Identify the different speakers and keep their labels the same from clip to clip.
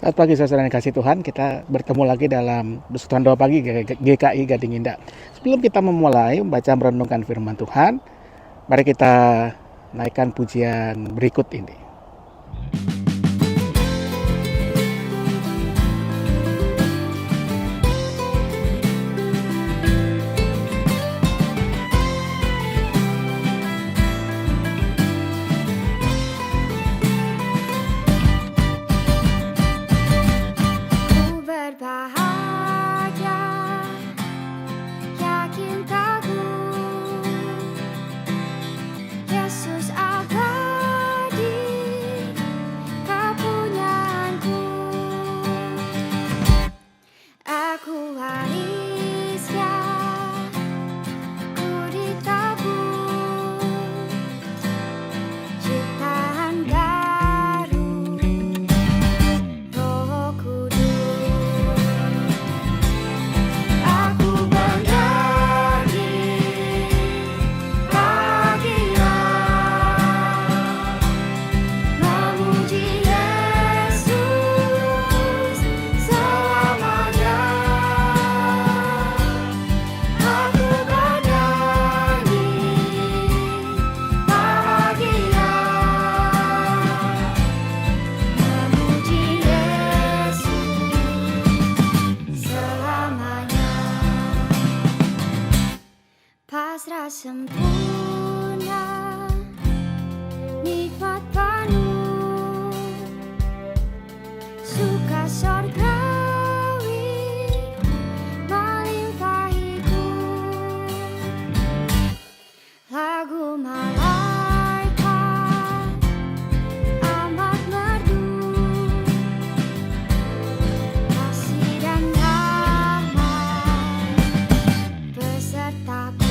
Speaker 1: Selamat pagi saudara yang kasih Tuhan, kita bertemu lagi dalam Persekutuan Doa Pagi GKI Gading Indah. Sebelum kita memulai membaca merenungkan firman Tuhan, mari kita naikkan pujian berikut ini.
Speaker 2: Pasrah sempurna, nikmat penuh, suka sorgawi melimpahiku. Lagu malaikat amat merdu, kasih dan rahmat besertaku.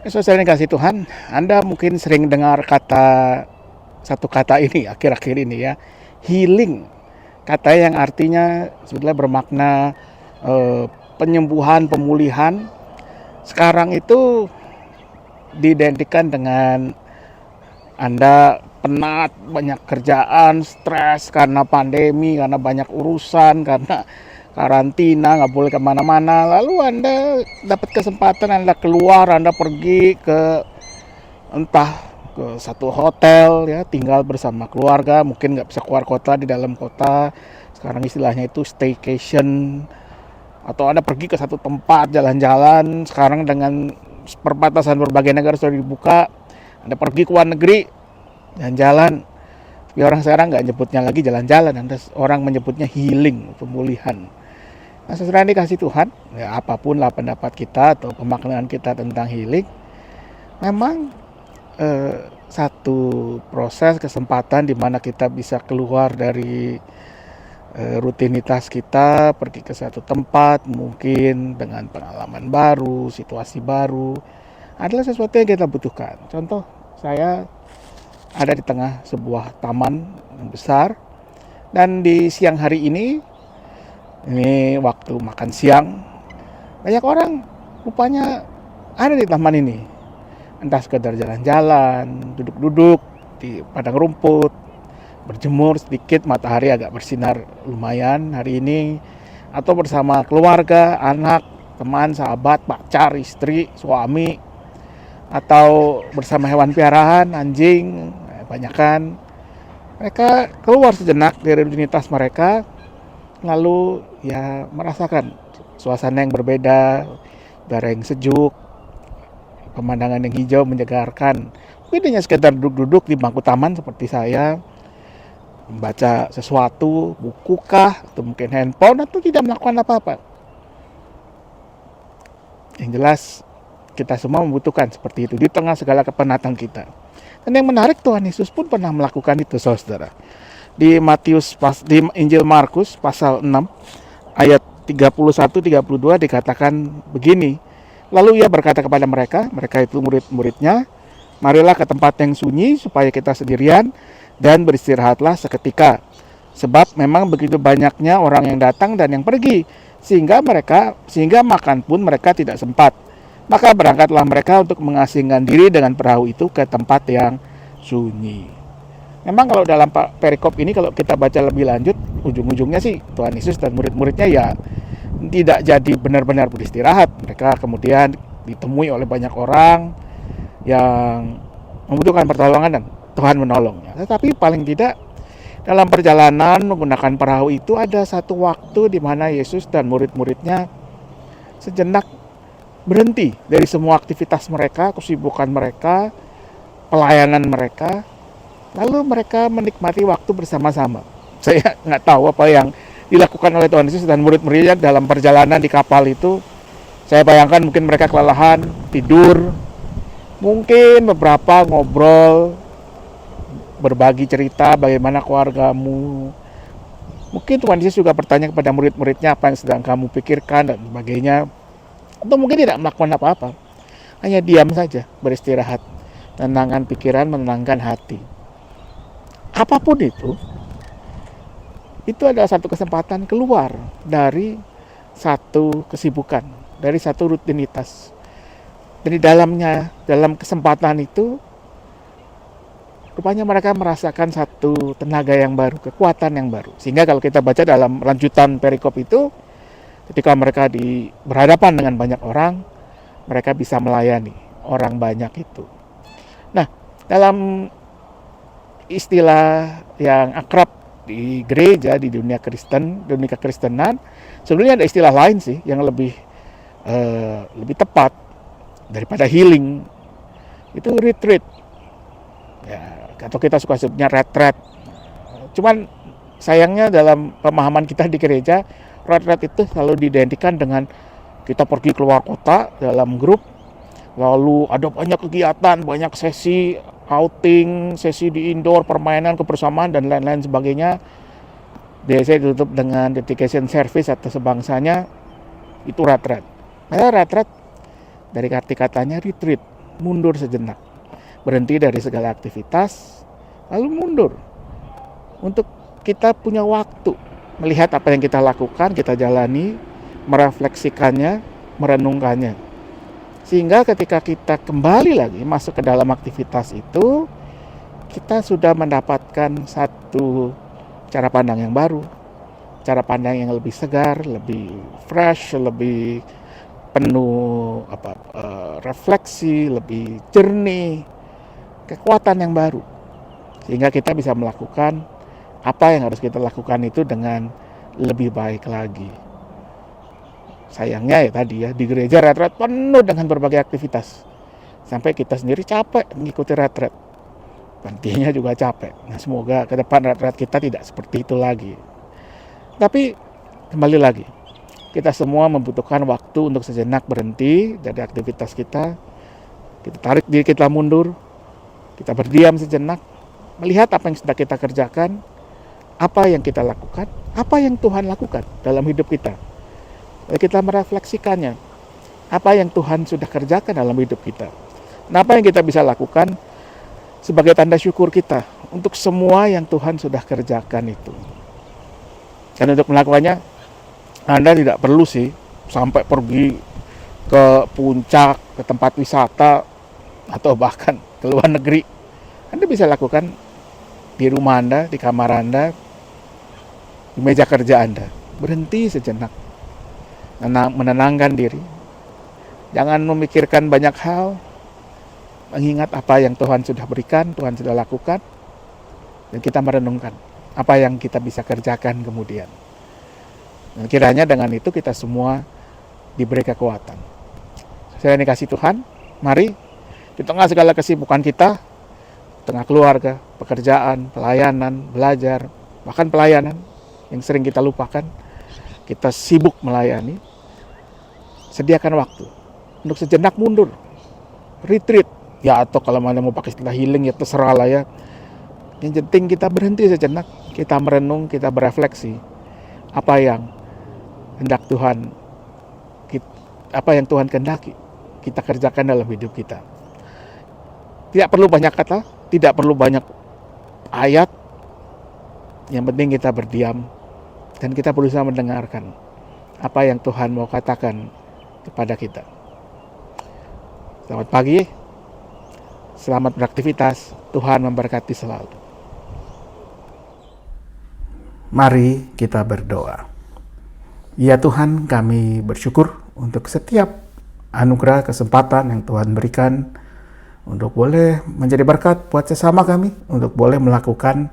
Speaker 1: Saudara yang kasih Tuhan, Anda mungkin sering dengar satu kata ini akhir-akhir ini ya, healing. Kata yang artinya sebetulnya bermakna penyembuhan, pemulihan. Sekarang itu diidentikan dengan Anda penat, banyak kerjaan, stres karena pandemi, karena banyak urusan, karena karantina, nggak boleh kemana-mana. Lalu Anda dapat kesempatan, Anda keluar, Anda pergi ke entah ke satu hotel ya, tinggal bersama keluarga, mungkin nggak bisa keluar kota, di dalam kota. Sekarang istilahnya itu staycation. Atau Anda pergi ke satu tempat, jalan-jalan. Sekarang dengan perbatasan berbagai negara sudah dibuka, Anda pergi ke luar negeri, jalan-jalan. Tapi orang sekarang nggak nyebutnya lagi jalan-jalan, orang menyebutnya healing, pemulihan. Nah, saudara dikasih Tuhan, ya apapun lah pendapat kita atau pemaknaan kita tentang healing, memang satu proses kesempatan di mana kita bisa keluar dari rutinitas kita, pergi ke satu tempat, mungkin dengan pengalaman baru, situasi baru, adalah sesuatu yang kita butuhkan. Contoh, saya ada di tengah sebuah taman yang besar, dan di siang hari ini waktu makan siang, Banyak orang rupanya ada di taman ini, entah sekedar jalan-jalan, duduk-duduk di padang rumput, berjemur sedikit, matahari agak bersinar lumayan hari ini, atau bersama keluarga, anak, teman, sahabat, pacar, istri, suami, atau bersama hewan piaraan, anjing, banyakan. Mereka keluar sejenak dari rutinitas mereka, lalu ya merasakan suasana yang berbeda, udara yang sejuk, pemandangan yang hijau menyegarkan. Mungkin hanya sekedar duduk-duduk di bangku taman seperti saya, membaca sesuatu, buku kah, atau mungkin handphone, atau tidak melakukan apa-apa. Yang jelas kita semua membutuhkan seperti itu di tengah segala kepenatan kita. Dan yang menarik, Tuhan Yesus pun pernah melakukan itu, saudara. Di di Injil Markus pasal 6 ayat 31-32 dikatakan begini. Lalu ia berkata kepada mereka itu murid-muridnya, marilah ke tempat yang sunyi supaya kita sendirian dan beristirahatlah seketika. Sebab memang begitu banyaknya orang yang datang dan yang pergi, sehingga makan pun mereka tidak sempat. Maka berangkatlah mereka untuk mengasingkan diri dengan perahu itu ke tempat yang sunyi. Memang kalau dalam perikop ini kalau kita baca lebih lanjut, ujung-ujungnya sih Tuhan Yesus dan murid-muridnya ya tidak jadi benar-benar beristirahat. Mereka kemudian ditemui oleh banyak orang yang membutuhkan pertolongan dan Tuhan menolongnya. Tetapi paling tidak dalam perjalanan menggunakan perahu itu ada satu waktu di mana Yesus dan murid-muridnya sejenak berhenti dari semua aktivitas mereka, kesibukan mereka, pelayanan mereka, lalu mereka menikmati waktu bersama-sama. Saya nggak tahu apa yang dilakukan oleh Tuhan Yesus dan murid-muridnya dalam perjalanan di kapal itu. Saya bayangkan mungkin mereka kelelahan, tidur, mungkin beberapa ngobrol, berbagi cerita bagaimana keluargamu. Mungkin Tuhan Yesus juga bertanya kepada murid-muridnya apa yang sedang kamu pikirkan dan sebagainya. Atau mungkin tidak melakukan apa-apa, hanya diam saja, beristirahat, menenangkan pikiran, menenangkan hati. Apapun itu adalah satu kesempatan keluar dari satu kesibukan, dari satu rutinitas. Dan di dalam kesempatan itu, rupanya mereka merasakan satu tenaga yang baru, kekuatan yang baru. Sehingga kalau kita baca dalam lanjutan perikop itu, ketika mereka berhadapan dengan banyak orang, mereka bisa melayani orang banyak itu. Nah, dalam istilah yang akrab di gereja, di dunia kekristenan, sebenarnya ada istilah lain sih yang lebih tepat daripada healing. Itu retreat. Ya, atau kita suka sebutnya retreat. Cuman sayangnya dalam pemahaman kita di gereja, retreat itu selalu diidentikan dengan kita pergi keluar kota dalam grup, lalu ada banyak kegiatan, banyak sesi outing, sesi di indoor, permainan, kebersamaan, dan lain-lain sebagainya. Biasanya ditutup dengan dedication service atau sebangsanya, itu retreat. Retreat dari arti katanya retreat, mundur sejenak, berhenti dari segala aktivitas, lalu mundur untuk kita punya waktu melihat apa yang kita lakukan, kita jalani, merefleksikannya, merenungkannya. Sehingga ketika kita kembali lagi masuk ke dalam aktivitas itu, kita sudah mendapatkan satu cara pandang yang baru, cara pandang yang lebih segar, lebih fresh, lebih penuh refleksi, lebih jernih, kekuatan yang baru. Sehingga kita bisa melakukan apa yang harus kita lakukan itu dengan lebih baik lagi. Sayangnya di gereja retreat penuh dengan berbagai aktivitas. Sampai kita sendiri capek mengikuti retreat. Nantinya juga capek. Nah, semoga ke depan retreat kita tidak seperti itu lagi. Tapi kembali lagi, kita semua membutuhkan waktu untuk sejenak berhenti dari aktivitas kita. Kita tarik diri kita mundur, kita berdiam sejenak, melihat apa yang sudah kita kerjakan, apa yang kita lakukan, apa yang Tuhan lakukan dalam hidup kita. Lalu kita merefleksikannya, apa yang Tuhan sudah kerjakan dalam hidup kita. Nah, apa yang kita bisa lakukan sebagai tanda syukur kita untuk semua yang Tuhan sudah kerjakan itu. Dan untuk melakukannya, Anda tidak perlu sih sampai pergi ke puncak, ke tempat wisata, atau bahkan ke luar negeri. Anda bisa lakukan di rumah Anda, di kamar Anda, di meja kerja Anda. Berhenti sejenak, menenangkan diri. Jangan memikirkan banyak hal, mengingat apa yang Tuhan sudah berikan, Tuhan sudah lakukan, dan kita merenungkan apa yang kita bisa kerjakan kemudian. Dan kiranya dengan itu kita semua diberi kekuatan. Saya dikasih Tuhan, mari di tengah segala kesibukan kita, tengah keluarga, pekerjaan, pelayanan, belajar, bahkan pelayanan yang sering kita lupakan, kita sibuk melayani, sediakan waktu untuk sejenak mundur, retreat, ya atau kalau mana mau pakai istilah healing ya terserah lah ya. Yang penting kita berhenti sejenak, kita merenung, kita berefleksi apa yang hendak Tuhan, apa yang Tuhan kehendaki kita kerjakan dalam hidup kita. Tidak perlu banyak kata, tidak perlu banyak ayat, yang penting kita berdiam dan kita berusaha mendengarkan apa yang Tuhan mau katakan kepada kita. Selamat pagi, selamat beraktivitas, Tuhan memberkati selalu. Mari kita berdoa. Ya Tuhan, kami bersyukur untuk setiap anugerah kesempatan yang Tuhan berikan untuk boleh menjadi berkat buat sesama kami, untuk boleh melakukan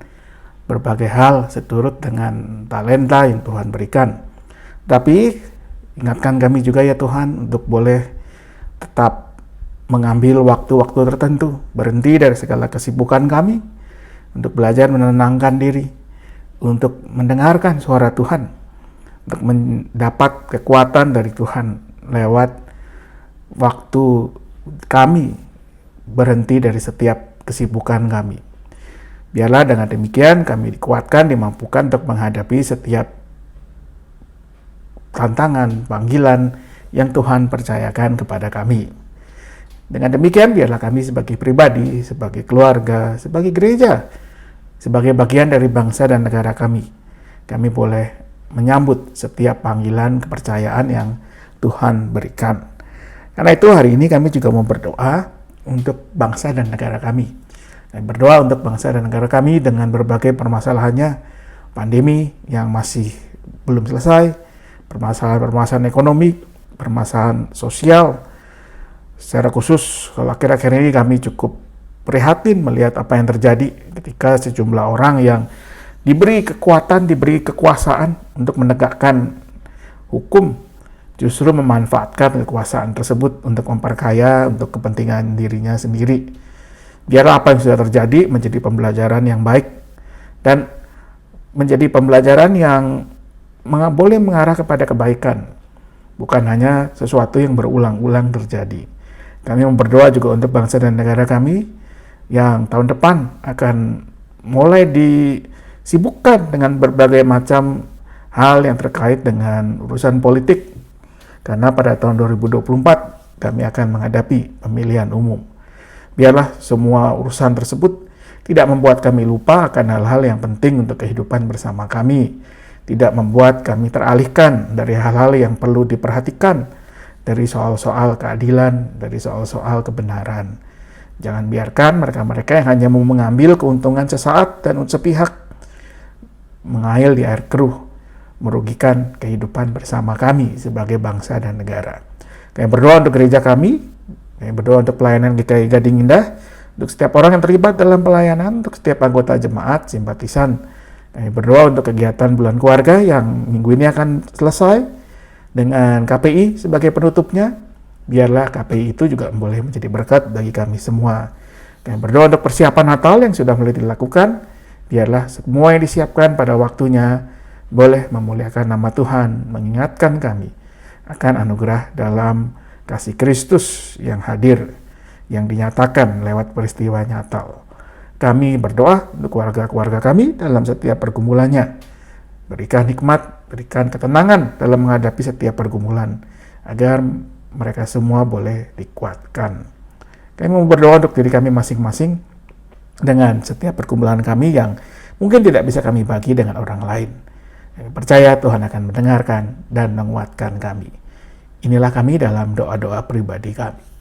Speaker 1: berbagai hal seturut dengan talenta yang Tuhan berikan. Tapi ingatkan kami juga ya Tuhan untuk boleh tetap mengambil waktu-waktu tertentu, berhenti dari segala kesibukan kami, untuk belajar menenangkan diri, untuk mendengarkan suara Tuhan, untuk mendapat kekuatan dari Tuhan lewat waktu kami berhenti dari setiap kesibukan kami. Biarlah dengan demikian kami dikuatkan, dimampukan untuk menghadapi setiap tantangan, panggilan yang Tuhan percayakan kepada kami. Dengan demikian biarlah kami sebagai pribadi, sebagai keluarga, sebagai gereja, sebagai bagian dari bangsa dan negara kami boleh menyambut setiap panggilan kepercayaan yang Tuhan berikan. Karena itu hari ini kami juga mau berdoa untuk bangsa dan negara kami. Kami berdoa untuk bangsa dan negara kami dengan berbagai permasalahannya, pandemi yang masih belum selesai, permasalahan ekonomi, permasalahan sosial. Secara khusus, kalau akhir-akhir ini kami cukup prihatin melihat apa yang terjadi ketika sejumlah orang yang diberi kekuatan, diberi kekuasaan untuk menegakkan hukum, justru memanfaatkan kekuasaan tersebut untuk memperkaya, untuk kepentingan dirinya sendiri. Biarlah apa yang sudah terjadi menjadi pembelajaran yang baik dan menjadi pembelajaran yang boleh mengarah kepada kebaikan, bukan hanya sesuatu yang berulang-ulang terjadi. Kami berdoa juga untuk bangsa dan negara kami yang tahun depan akan mulai disibukkan dengan berbagai macam hal yang terkait dengan urusan politik, karena pada tahun 2024 kami akan menghadapi pemilihan umum. Biarlah semua urusan tersebut tidak membuat kami lupa akan hal-hal yang penting untuk kehidupan bersama kami, tidak membuat kami teralihkan dari hal-hal yang perlu diperhatikan, dari soal-soal keadilan, dari soal-soal kebenaran. Jangan biarkan mereka-mereka yang hanya mau mengambil keuntungan sesaat dan sepihak mengail di air keruh, merugikan kehidupan bersama kami sebagai bangsa dan negara. Kami berdoa untuk gereja kami berdoa untuk pelayanan GKI Gading Indah, untuk setiap orang yang terlibat dalam pelayanan, untuk setiap anggota jemaat, simpatisan. Kami berdoa untuk kegiatan bulan keluarga yang minggu ini akan selesai dengan KPI sebagai penutupnya. Biarlah KPI itu juga boleh menjadi berkat bagi kami semua. Kami berdoa untuk persiapan Natal yang sudah mulai dilakukan. Biarlah semua yang disiapkan pada waktunya boleh memuliakan nama Tuhan, mengingatkan kami akan anugerah dalam kasih Kristus yang hadir, yang dinyatakan lewat peristiwa Natal. Kami berdoa untuk keluarga-keluarga kami dalam setiap pergumulannya. Berikan hikmat, berikan ketenangan dalam menghadapi setiap pergumulan, agar mereka semua boleh dikuatkan. Kami mau berdoa untuk diri kami masing-masing dengan setiap pergumulan kami yang mungkin tidak bisa kami bagi dengan orang lain. Kami percaya Tuhan akan mendengarkan dan menguatkan kami. Inilah kami dalam doa-doa pribadi kami.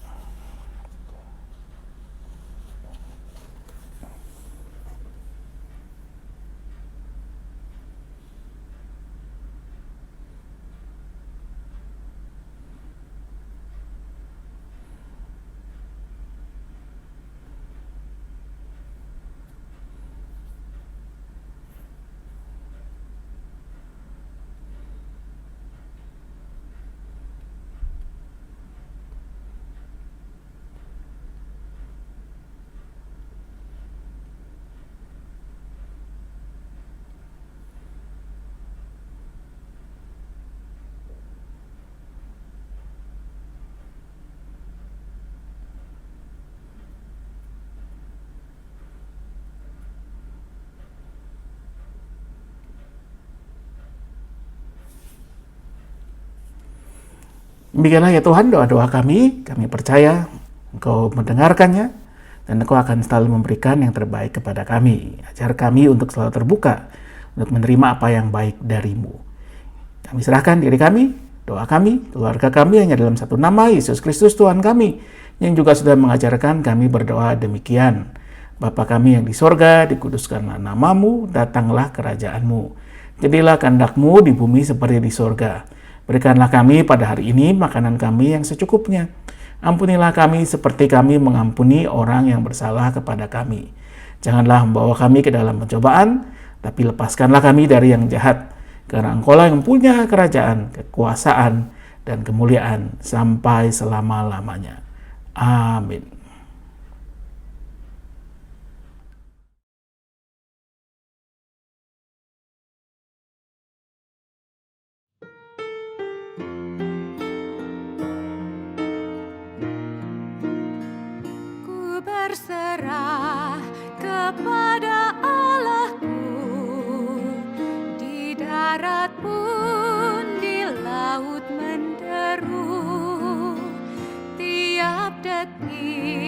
Speaker 1: Demikianlah ya Tuhan doa-doa kami percaya Engkau mendengarkannya, dan Engkau akan selalu memberikan yang terbaik kepada kami. Ajar kami untuk selalu terbuka, untuk menerima apa yang baik darimu. Kami serahkan diri kami, doa kami, keluarga kami hanya dalam satu nama, Yesus Kristus Tuhan kami, yang juga sudah mengajarkan kami berdoa demikian. Bapa kami yang di sorga, dikuduskanlah namamu, datanglah kerajaanmu. Jadilah kehendak-Mu di bumi seperti di sorga. Berikanlah kami pada hari ini makanan kami yang secukupnya. Ampunilah kami seperti kami mengampuni orang yang bersalah kepada kami. Janganlah membawa kami ke dalam pencobaan, tapi lepaskanlah kami dari yang jahat. Karena Engkaulah yang punya kerajaan, kekuasaan, dan kemuliaan sampai selama-lamanya. Amin.
Speaker 2: Ku berserah kepada Allahku, di darat pun di laut menderu, tiap detik